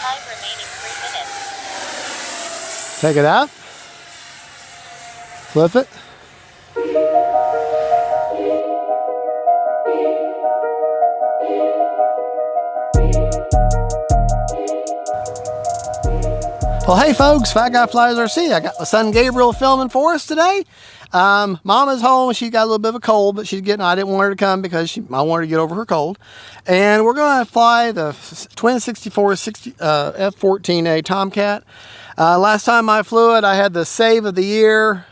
Time remaining 3 minutes. Take it out. Flip it. Well, hey folks, Fat Guy Flies RC. I got my son Gabriel filming for us today. Mama's home. She got a little bit of a cold, but I didn't want her to come because I wanted to get over her cold. And we're going to fly the twin 64 F-14A TOMCAT. Last time I flew it, I had the save of the year.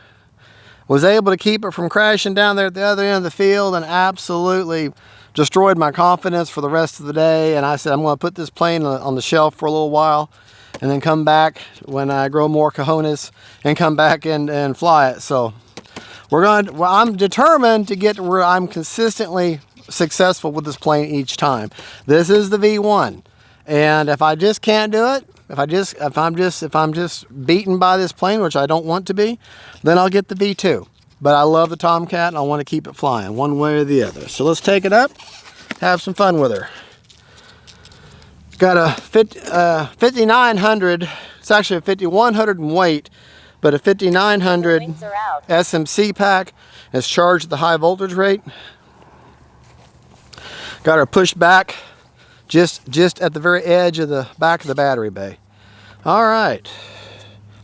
Was able to keep it from crashing down there at the other end of the field and absolutely destroyed my confidence for the rest of the day. And I said, I'm going to put this plane on the shelf for a little while and then come back when I grow more cojones and come back and fly it. So I'm determined to get to where I'm consistently successful with this plane each time. This is the V1. And if I just can't do it, if I'm just beaten by this plane, which I don't want to be, then I'll get the V2. But I love the TOMCAT and I want to keep it flying one way or the other. So let's take it up, have some fun with her. Got a 5900, it's actually a 5100 in weight, but a 5900 SMC pack. It's charged at the high voltage rate. Got her pushed back just at the very edge of the back of the battery bay. All right,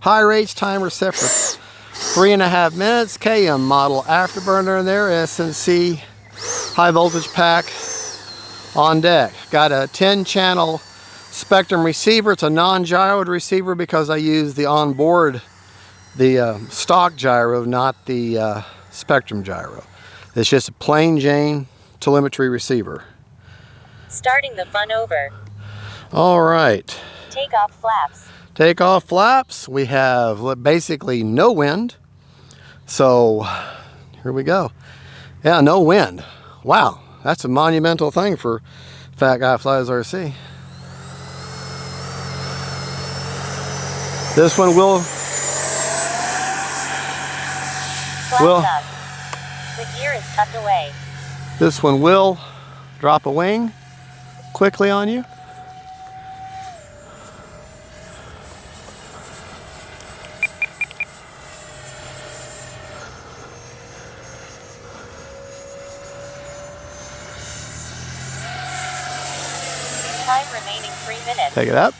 high rates timer set for 3.5 minutes. KM model afterburner in there, SMC high voltage pack on deck. Got a 10-channel Spectrum receiver. It's a non-gyroed receiver because I use the onboard, the stock gyro, not the Spectrum gyro. It's just a plain Jane telemetry receiver. Starting the fun over. All right. Take off flaps. Take off flaps. We have basically no wind. So here we go. Yeah, no wind. Wow, that's a monumental thing for Fat Guy Flies RC. This one will up. The gear is tucked away. This one will drop a wing quickly on you. Time remaining 3 minutes. Take it up.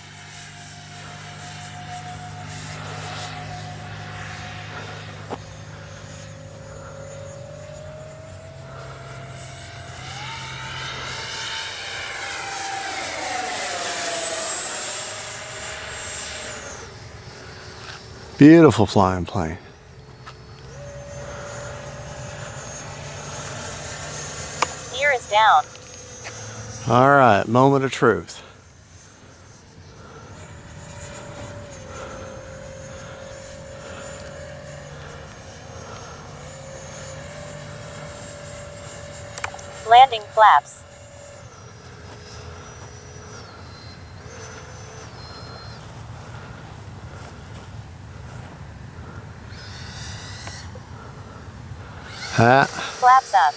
Beautiful flying plane. Gear is down. All right, moment of truth. Landing flaps. Flaps up.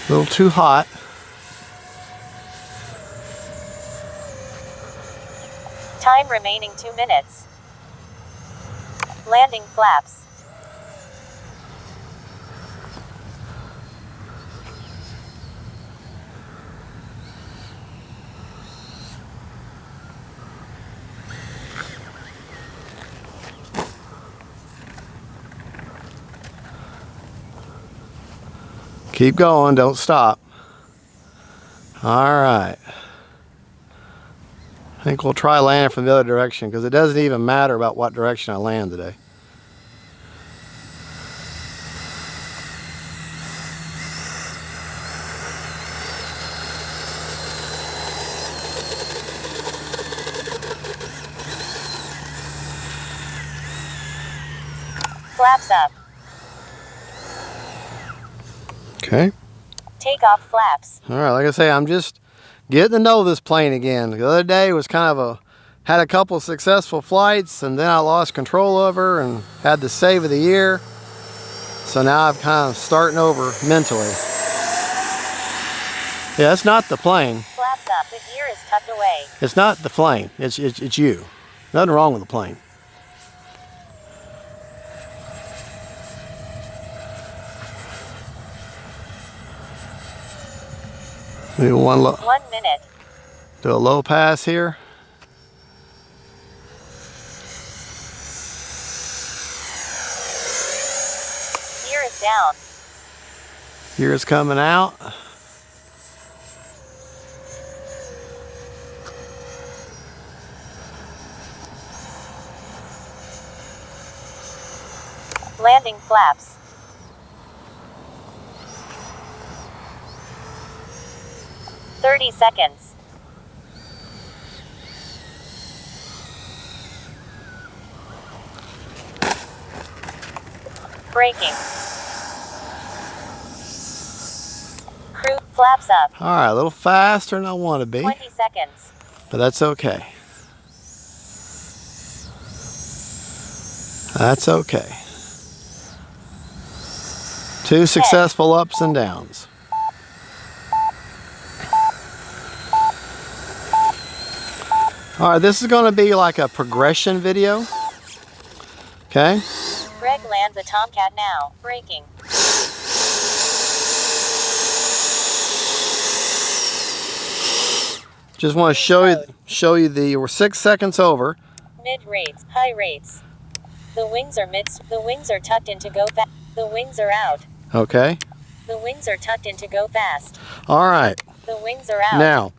A little too hot. Time remaining 2 minutes. Landing flaps. Keep going, don't stop. All right. I think we'll try landing from the other direction because it doesn't even matter about what direction I land today. Flaps up. Okay. Take off flaps. All right, like I say, I'm just getting to know this plane again. The other day was kind of had a couple successful flights and then I lost control of her and had the save of the year. So now I'm kind of starting over mentally. Yeah, it's not the plane. Flaps up. The gear is tucked away. It's not the plane. It's you. Nothing wrong with the plane. Maybe 1 minute. Do a low pass here. Gear is down. Gear is coming out. Landing flaps. "30 seconds. Braking. Crew flaps up. All right, a little faster than I want to be, 20 seconds. but that's okay. That's okay. 2 successful ups and downs. All right, this is going to be like a progression video. Okay. Greg lands a Tomcat now. Braking. Just want to show you we're 6 seconds over. Mid rates. High rates. The wings are mid. The wings are tucked in to go fast. The wings are out. Okay. The wings are tucked in to go fast. All right. The wings are out. Now,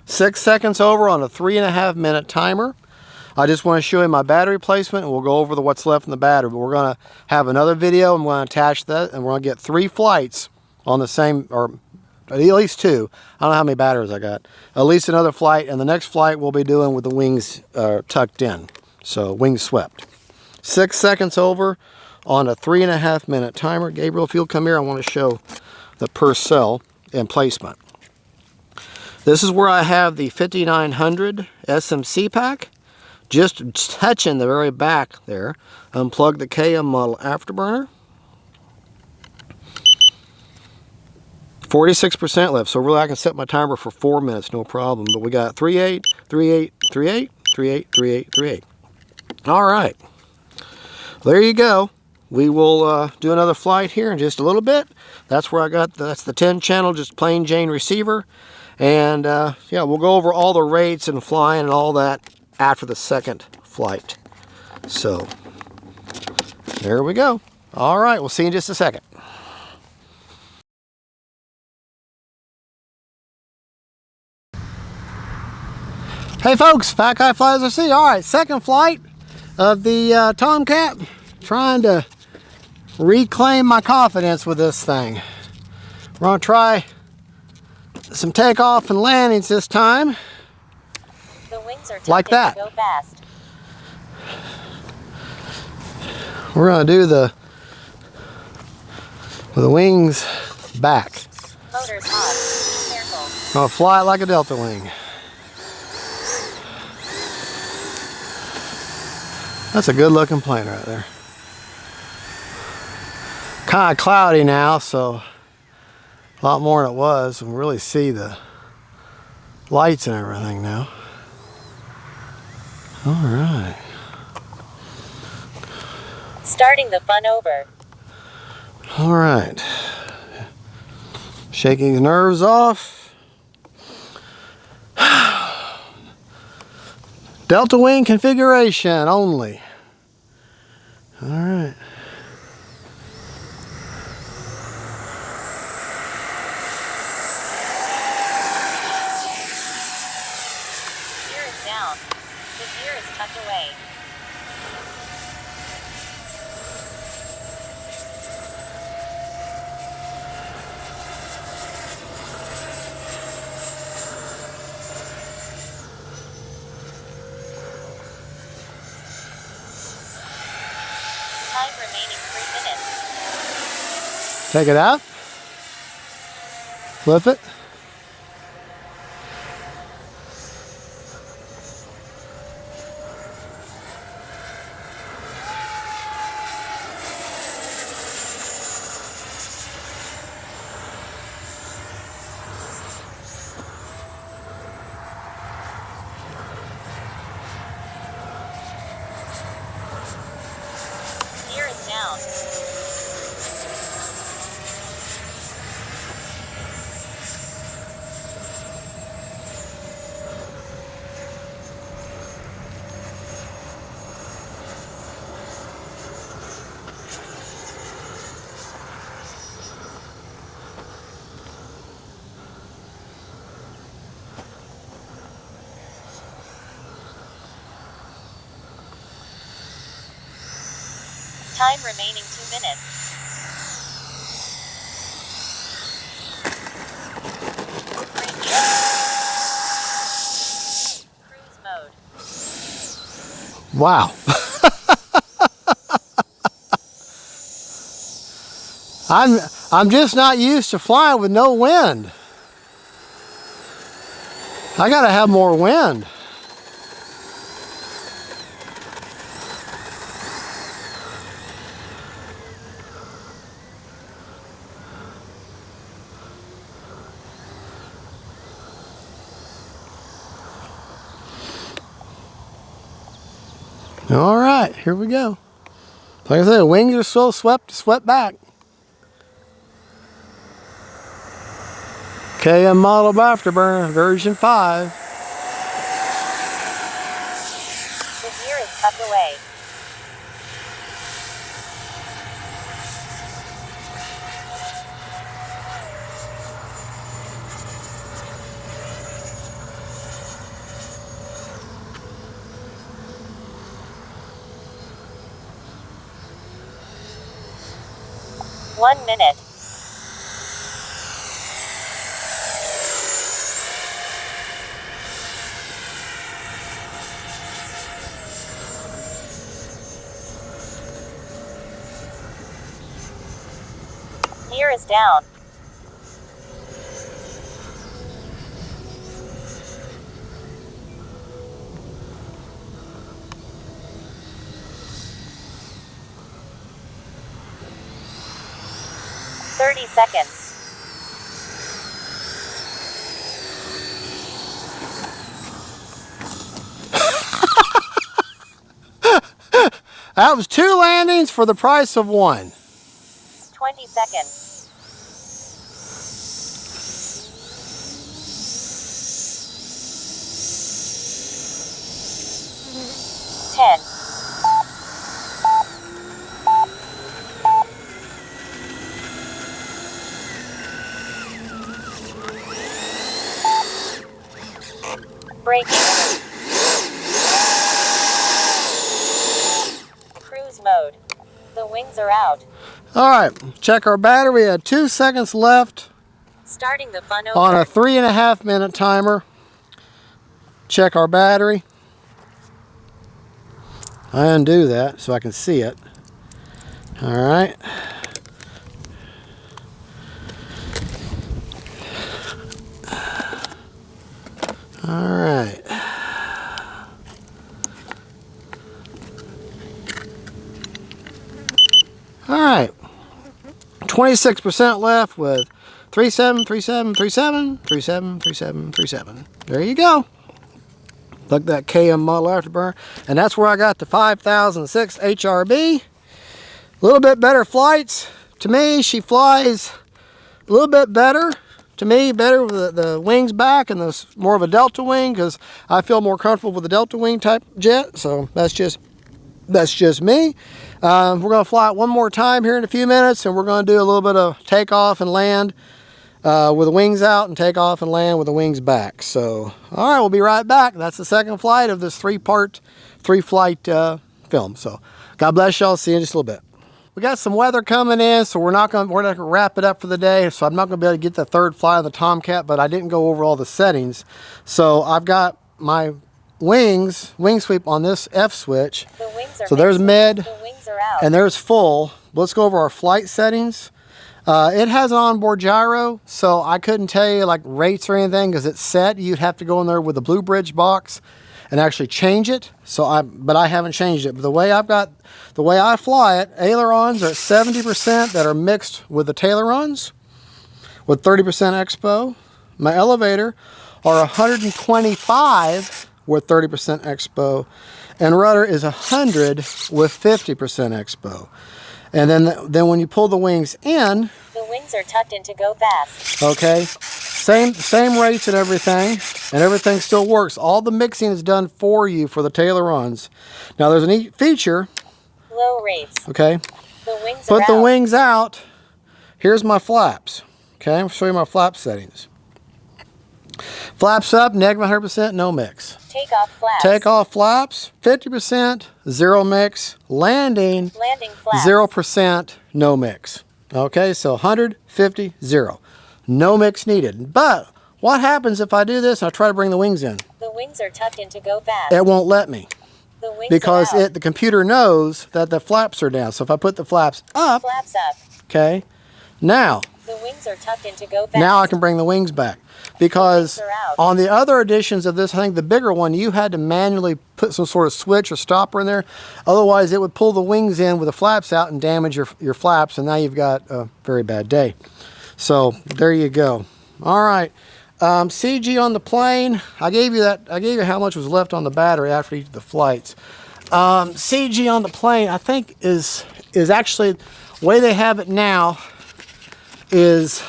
6 seconds over on a 3.5 minute timer. I just want to show you my battery placement, and we'll go over what's left in the battery. But we're going to have another video. I'm going to attach that, and we're going to get 3 flights on the same, or at least 2. I don't know how many batteries I got. At least another flight, and the next flight we'll be doing with the wings tucked in. So wings swept. 6 seconds over on a 3.5 minute timer. Gabriel, if you'll come here, I want to show the per cell and placement. This is where I have the 5900 SMC pack. Just touching the very back there. Unplug the KM model afterburner. 46% left, so really I can set my timer for 4 minutes, no problem. But we got 38, 38, 38, 38, 38, 38. All right. There you go. We will do another flight here in just a little bit. That's where I got, that's the 10 channel, just plain Jane receiver. And yeah, we'll go over all the rates and flying and all that after the second flight. So, there we go. All right, we'll see you in just a second. Hey folks, Fat Guy Flies RC. All right, second flight of the Tomcat. Trying to reclaim my confidence with this thing. We're gonna try some takeoff and landings this time. The wings are like that. Go fast. We're gonna do with the wings back. Motor's hot. Careful. I'm gonna fly it like a Delta wing. That's a good looking plane right there. Kind of cloudy now, so a lot more than it was. We can really see the lights and everything now. All right. Starting the fun over. All right. Shaking the nerves off. Delta wing configuration only. All right. Gear is down. The gear is tucked away. Time remaining 3 minutes. Take it out. Flip it. Time remaining 2 minutes. Cruise mode. Wow. I'm just not used to flying with no wind. I gotta have more wind. All right, here we go. Like I said, the wings are still swept back. KM model afterburner, version 5. The gear is tucked away. One minute. Gear is down. Thirty seconds. That was 2 landings for the price of 1. 20 seconds. 10. 9. Braking. Cruise mode. The wings are out. All right, check our battery. We had 2 seconds left Starting the fun over. on a 3.5 minute timer. Check our battery. I undo that so I can see it. All right. All right. All right. 26% left with 37, 37, 37, 37, 37, 37. There you go. Look at that KM model afterburner. And that's where I got the 5006 HRB. A little bit better flights. To me, she flies a little bit better. To me, better with the wings back and more of a delta wing, because I feel more comfortable with the delta wing type jet. So that's just me. We're going to fly it one more time here in a few minutes, and we're going to do a little bit of takeoff and land with the wings out and take off and land with the wings back. So, all right, we'll be right back. That's the second flight of this 3-flight film. So, God bless y'all. See you in just a little bit. We got some weather coming in, so we're not going to wrap it up for the day. So I'm not going to be able to get the third flight of the Tomcat, but I didn't go over all the settings. So I've got my wing sweep on this F switch. The wings are so there's mid, the wings are out. and there's full. Let's go over our flight settings. It has an onboard gyro, so I couldn't tell you like rates or anything because it's set. You'd have to go in there with the Blue Bridge box and actually change it. But I haven't changed it. But the way I fly it, ailerons are at 70% that are mixed with the tailerons, with 30% expo. My elevator are 125 with 30% expo, and rudder is 100 with 50% expo. And then when you pull the wings in, the wings are tucked in to go fast. Okay, same rates and everything still works. All the mixing is done for you for the tailerons. Now there's a neat feature. Low rates. Okay, The wings put are the out. wings out. Here's my flaps. Okay, I'll show you my flap settings. Flaps up, negative 100%, no mix. Take off flaps. Take off flaps, 50%, zero mix. Landing, Landing flaps. 0%, no mix. Okay, so 150, 0. No mix needed. But what happens if I do this and I try to bring the wings in? The wings are tucked in to go fast. It won't let me. The wings Because are out. the computer knows that the flaps are down. So if I put the flaps up, Flaps up. okay, now The wings are tucked in to go fast. I can bring the wings back. Because The wings are out. on the other editions of this, I think the bigger one, you had to manually put some sort of switch or stopper in there. Otherwise, it would pull the wings in with the flaps out and damage your flaps, and now you've got a very bad day. So there you go. All right. CG on the plane. I gave you how much was left on the battery after each of the flights. CG on the plane, I think is actually the way they have it now is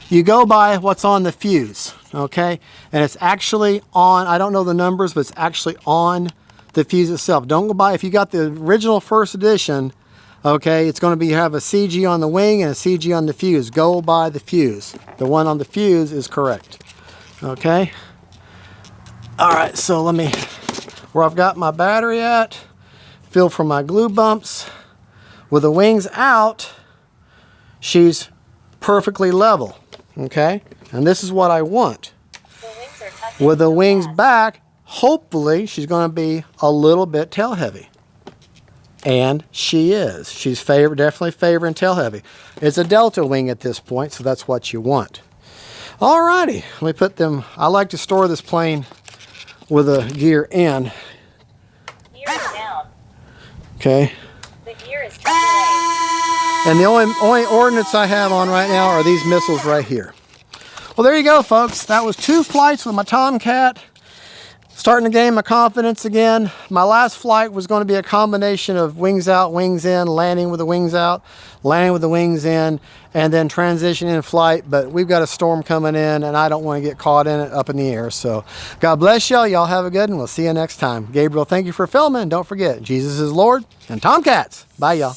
you go by what's on the fuse, okay? And it's actually on, I don't know the numbers, but it's actually on the fuse itself. Don't go by, if you got the original first edition, okay, it's going to be have a CG on the wing and a CG on the fuse. Go by the fuse. The one on the fuse is correct, okay? All right, so let me, where I've got my battery at, feel for my glue bumps. With the wings out, she's perfectly level, okay? And this is what I want. The wings are tucked in With to the go wings fast. back, hopefully she's going to be a little bit tail heavy. And she is. She's definitely favoring tail heavy. It's a delta wing at this point, so that's what you want. Alrighty, let me put them, I like to store this plane with a gear in, Gear is down. okay? The gear is tucked away. And the only ordnance I have on right now are these missiles right here. Well, there you go, folks. That was 2 flights with my Tomcat. Starting to gain my confidence again. My last flight was going to be a combination of wings out, wings in, landing with the wings out, landing with the wings in, and then transitioning in flight. But we've got a storm coming in, and I don't want to get caught in it up in the air. So God bless y'all. Y'all have a good one. We'll see you next time. Gabriel, thank you for filming. Don't forget, Jesus is Lord and Tomcats. Bye, y'all.